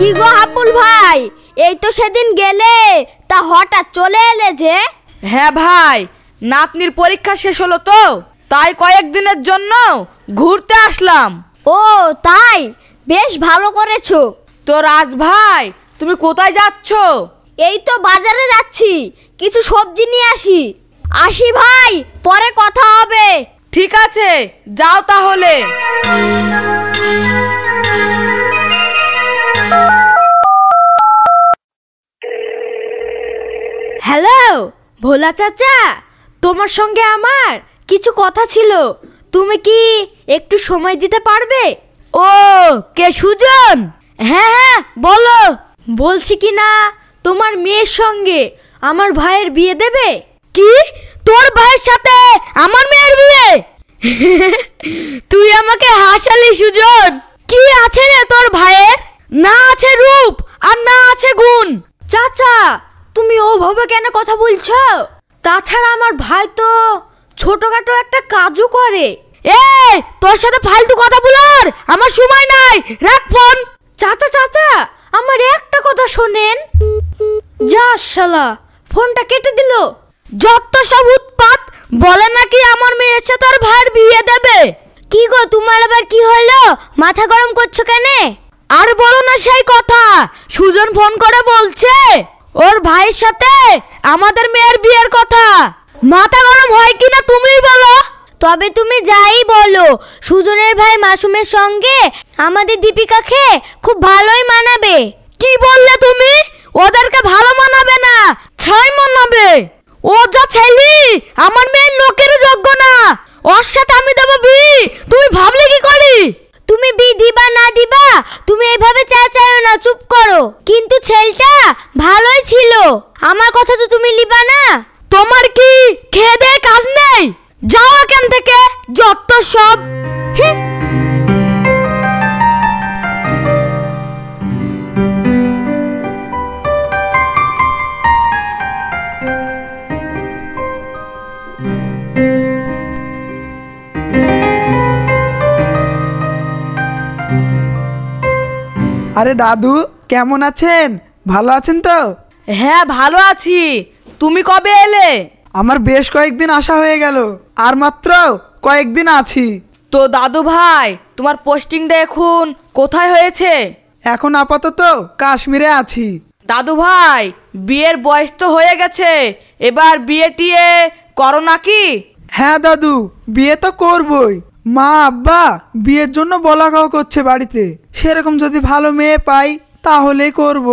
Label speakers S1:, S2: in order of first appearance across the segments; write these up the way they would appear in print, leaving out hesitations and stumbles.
S1: কি গো হাপুল ভাই, এই তো সেদিন গেলে, তা হঠাৎ চলে এলে যে?
S2: হ্যাঁ ভাই, নাতনির পরীক্ষা শেষ হলো তো, তাই কয়েকদিনের জন্য ঘুরতে আসলাম।
S1: ও তাই, বেশ ভালো করেছো।
S2: তো রাজ ভাই, তুমি কোথায় যাচ্ছ?
S1: এই তো বাজারে যাচ্ছি, কিছু সবজি নিয়ে আসি। আসি ভাই, পরে কথা হবে।
S2: ঠিক আছে, যাও তাহলে।
S3: হ্যালো ভোলা চাচা, তোমার সঙ্গে আমার কিছু কথা ছিল, তুমি কি একটু সময় দিতে পারবে? ও কে, সুজন? হ্যাঁ হ্যাঁ বলো। বলছি কি না, তোমার মেয়ের সঙ্গে আমার ভাইয়ের বিয়ে দেবে? কি, তোর ভাইয়ের সাথে আমার মেয়ের বিয়ে? তুই আমাকে হাসালি সুজন। কি আছে রে তোর ভাইয়ের? না আছে রূপ আর না আছে গুণ। চাচা, তুমি ওভাবে কেন কথা বলছো? তাছাড়া আমার ভাই তো ছোটখাটো একটা কাজও করে। এই, তোর সাথে ফালতু কথা বলার আমার সময় নাই, রাখ ফোন। চাচা চাচা, আমার একটা কথা শোনেন। যা শালা, ফোনটা কেটে দিল। যত সব উৎপাত, বলে নাকি আমার মেয়ের সাথে তার ভাইয়ের বিয়ে দেবে।
S1: কি গো, তোমার আবার কি হলো? মাথা গরম করছো কেন?
S3: আর বলো না সেই কথা, সুজন ফোন করে বলছে ওর ভাইয়ের সাথে আমাদের মেয়ের বিয়ের কথা। মাথা গরম হয় কিনা তুমিই বলো।
S1: তবে তুমি যাই বলো, সুজনের ভাই মাসুমের সঙ্গে আমাদের দীপিকাকে খুব ভালোই মানাবে।
S3: কি বললে তুমি? ওদেরকে ভালো মানাবে না, ছাই মানাবে। ও যা ছেলে, আমার মেয়ের লোকের যোগ্য না, ওর সাথে আমি দেবো বি। তুমি ভাবলে কি করি?
S1: তুমি বি দিবা না দিবা, তুমি এইভাবে চেঁচাও না, চুপ করো। কিন্তু ছেলেটা ভালোই ছিল, আমার কথা তো তুমি লিবা না।
S3: তোমার কি খেয়ে দেয়ে কাজ নেই? যাও এখান থেকে, যত সব।
S4: আরে দাদু, কেমন আছেন? ভালো আছেন তো?
S2: হ্যাঁ ভালো আছি, তুমি কবে এলে?
S4: আমার বেশ কয়েকদিন আসা হয়ে গেল, আর মাত্র কয়েকদিন আছি।
S2: তো দাদু ভাই, তোমার পোস্টিংটা এখন কোথায় হয়েছে?
S4: এখন আপাতত কাশ্মীরে আছি।
S2: দাদু ভাই, বিয়ের বয়স তো হয়ে গেছে, এবার বিয়ে টিয়ে করো নাকি?
S4: হ্যাঁ দাদু, বিয়ে তো করবই। মা আব্বা বিয়ের জন্য বলাকওয়া করছে বাড়িতে, সেরকম যদি ভালো মেয়ে পাই তাহলেই করব।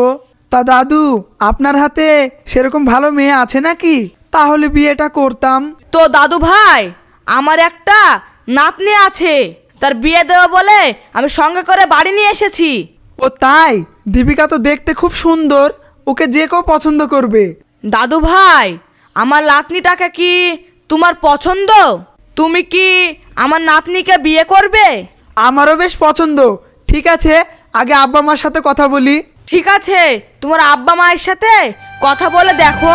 S4: তা দাদু, আপনার হাতে সেরকম ভালো মেয়ে আছে নাকি? তাহলে বিয়েটা করতাম।
S2: তো দাদু ভাই, আমার একটা নাতনি আছে, তার বিয়ে দেবো বলে আমি সঙ্গে করে বাড়ি নিয়ে এসেছি।
S4: ও তাই? দীপিকা তো দেখতে খুব সুন্দর, ওকে যে কেউ পছন্দ করবে।
S2: দাদু ভাই, আমার নাতনিটাকে কি তোমার পছন্দ? তুমি কি আমার নাতনিকে বিয়ে করবে?
S4: আমারও বেশ পছন্দ। ঠিক আছে, আগে আব্বা মার সাথে কথা বলি।
S2: ঠিক আছে, তোমার আব্বা মায়ের সাথে কথা বলে দেখো।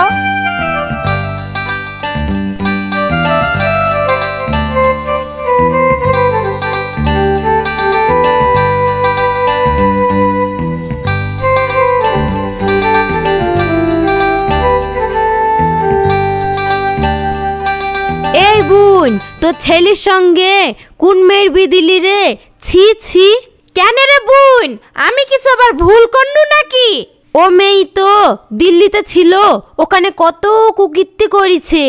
S3: এই বোন, তোর ছেলের সঙ্গে কোন মেয়ের বিয়ে দিলি রে? ছি ছি। কেন রে বোন, আমি কিছু আবার ভুল করনু নাকি? ও মেয়ে তো দিল্লিতে ছিল, ওখানে কত কুকীর্তি করেছে,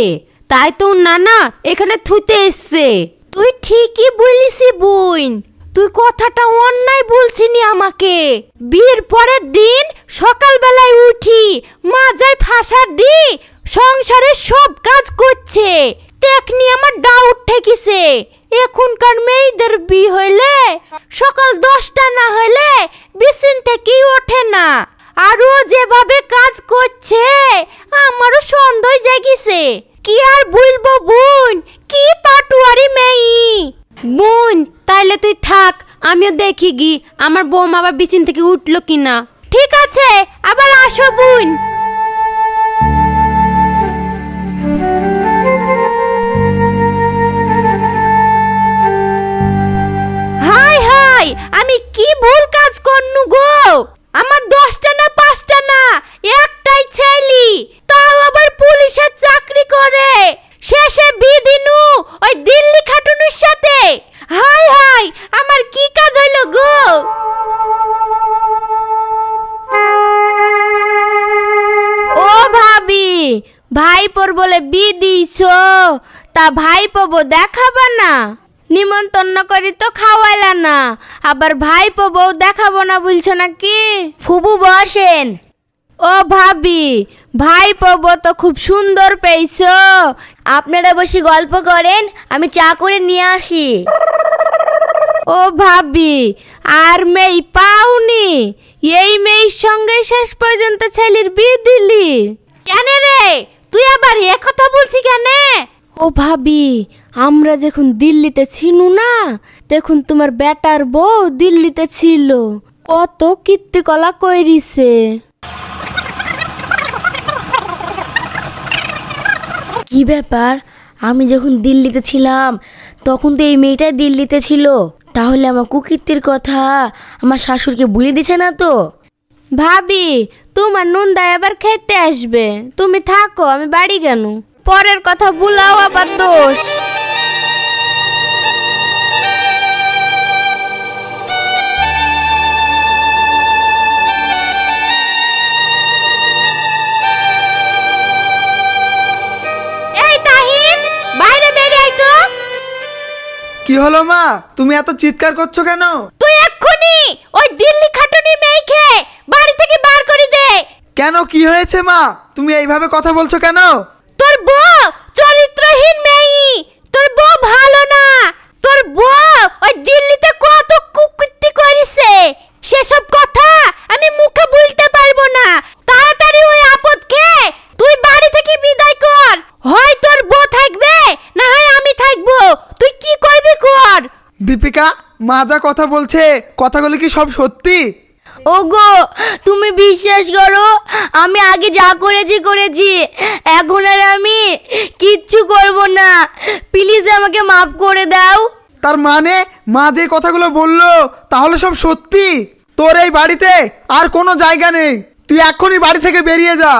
S3: তাই তো নানা এখানে থুইতে এসছে। তুই ঠিকই বলিস বোন, তুই কথাটা অন্যায় বলছিনি আমাকে। বিয়ের পরের দিন সকালবেলায় উঠি মা যায় ফাঁসার দি সংসারের সব কাজ করছে, দেখনি আমার ডাউট ঠেকিছে। এখনকার মেয়েদের বিয়ে হইলে সকাল 10টা না হলে বিছান থেকেই ওঠে না, আর ও যেভাবে কাজ করছে আমারও সন্দেহ জেগেছে। কি আর বলবো বোন, কি পাটুয়ারি মেয়ে। বোন তাইলে তুই থাক, আমিও দেখি গি আমার বৌমা আবার বিছান থেকে উঠলো কিনা। ঠিক আছে, আবার আসো বোন। হাই হাই, আমি কি ভুল কাজ করনু গো? আমার খাওয়াবা না? নিমন্ত্রণ করি তো খাওয়াইলা না, আবার ভাইপো বউ দেখাবো না বলছো নাকি?
S1: ফুবু বসেন।
S3: ও ভাবি, ভাইপো বউ তো খুব সুন্দর পেয়েছো।
S1: আপনারা বসে গল্প করেন, আমি চা করে নিয়ে আসি।
S3: ও ভাবি, আর মেয়ে পাওনি? এই মেয়ের সঙ্গে শেষ পর্যন্ত ছেলের বিয়ে দিলি কেন রে? তুই আবার এ কথা বলছি কেন? ও ভাবি, আমরা যখন দিল্লিতে ছিনু না, দেখুন তোমার বেটার বউ দিল্লিতে ছিল, কত কীর্তিকলা কইরিছে।
S1: কি ব্যাপার, আমি যখন দিল্লিতে ছিলাম তখন তো এই মেয়েটা দিল্লিতে ছিল, তাহলে আমার কুকীর্তির কথা আমার শাশুড়িকে বলে দিছে না তো?
S3: ভাবি, তোমার নন্দা আবার খেতে আসবে, তুমি থাকো, আমি বাড়ি গেল। পরের কথা বুলাও আবার দোষ। এই তাহিন, বাইরে বেরিয়ে আয় তো।
S4: কি হলো মা, তুমি এত চিৎকার করছো কেন?
S3: তুই এক্ষুনি ওই দিল্লি খাটুনি মেয়েকে বাড়ি থেকে বার করে দে।
S4: কেন, কি হয়েছে মা? তুমি এইভাবে কথা বলছো কেন?
S3: তোর বউ চরিত্রহীন মেয়ে, তোর বউ ভালো না। তোর বউ ওই দিল্লিতে কত কুকীর্তি করেছে, সেসব কথা আমি মুখে বলতে পারবো না। তাড়াতাড়ি ওই আপদকে তুই বাড়ি থেকে বিদায় কর। হয় তোর বউ থাকবে, না হয় আমি থাকবো, তুই কি করবি কর।
S4: দীপিকা, মা যা কথা বলছে, কথাগুলো কি সব সত্যি?
S1: ওগো, তুমি বিশ্বাস করো, আমি আগে যা করেছি, এখন আর আমি কিচ্ছু করব না। প্লিজ আমাকে মাফ করে দাও।
S4: তার মানে মা যে কথাগুলো বললো তাহলে সব সত্যি? তোর এই বাড়িতে আর কোনো জায়গা নেই, তুই এক্ষুনি বাড়ি থেকে বেরিয়ে যা।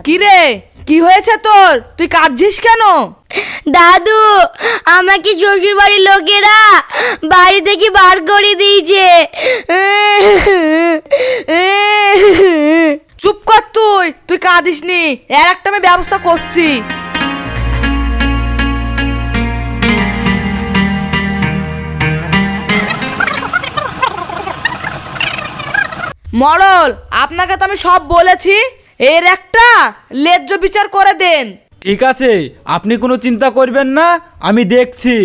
S2: কিরে, কি হয়েছে তোর? তুই কাঁদছিস কেন?
S1: দাদু, আমাকে শ্বশুর বাড়ির লোকেরা বাড়ি থেকে বার করে দিয়েছে।
S2: চুপ কর, তুই কাঁদিস নি, এর একটা আমি ব্যবস্থা করছি। মরল, আপনাকে তো আমি সব বলেছি, এর একটা ন্যায্য বিচার করে দেন।
S5: ঠিক আছে, আপনি কোনো চিন্তা করবেন না, আমি দেখছি।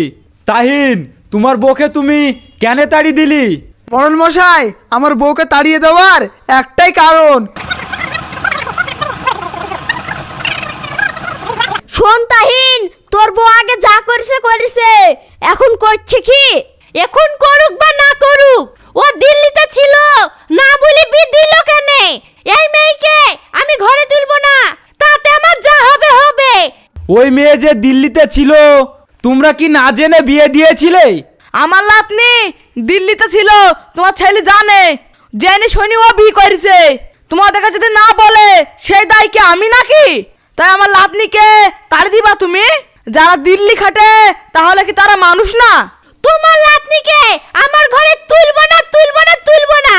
S5: তাহিন, তোমার বউকে তুমি কেন তাড়ি দিলি?
S4: মরণ মশাই, আমার বউকে তাড়িয়ে দেওয়ার একটাই কারণ।
S1: শোন তাহিন, তোর বউ আগে যা করেছে, এখন করছে কি?
S3: এখন করুক বা না করুক, ও দিল্লিতে ছিল না বলে বিয়ে দিল কেন? এই মেয়েকে আমি ঘরে তুলবো না, তাতে আমার যা হবে হবে।
S5: ওই মেয়ে যে দিল্লিতে ছিল, তোমরা কি না জেনে বিয়ে দিয়েছিলে?
S2: আমার লাতনি দিল্লিতে ছিল, তোমার ছেলে জানে, জেনে শুনি ও বিয়ে করেছে। তোমাদের কাছে যদি না বলে সেই দায় কি আমি নাকি? তাই আমার লাতনিকে তাড়ি দিবা তুমি? যারা দিল্লি খাটে তাহলে কি তারা মানুষ না?
S3: তোমার লাতনিকে আমার ঘরে তুলবো না।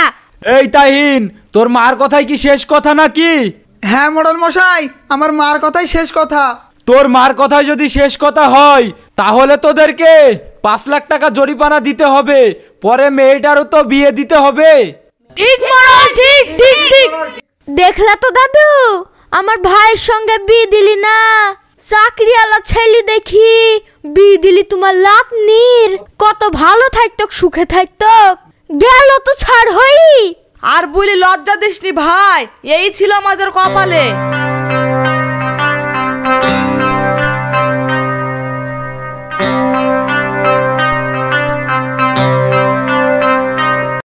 S5: এই তাহিন, তোর মার কথাই কি শেষ কথা নাকি?
S4: হ্যাঁ মরণ মশাই, আমার মার কথাই শেষ কথা।
S5: তোর মার কথাই যদি শেষ কথা হয়, তাহলে তোদেরকে 5 লাখ টাকা জরিমানা দিতে হবে, পরে মেয়েটারও তো বিয়ে দিতে হবে।
S2: ঠিক মরল, ঠিক ঠিক ঠিক।
S1: দেখলা তো দাদু, আমার ভাইয়ের সঙ্গে বিয়ে দিলি না, চাকরিওয়ালা ছেলে দেখি বিয়ে দিলি তোমার লাতনির। কত ভালো থাকতো, সুখে থাকতো, গেল তো ছাড় হই।
S2: আর বলি লজ্জা দিসনি ভাই, এই ছিল আমাদের কপালে।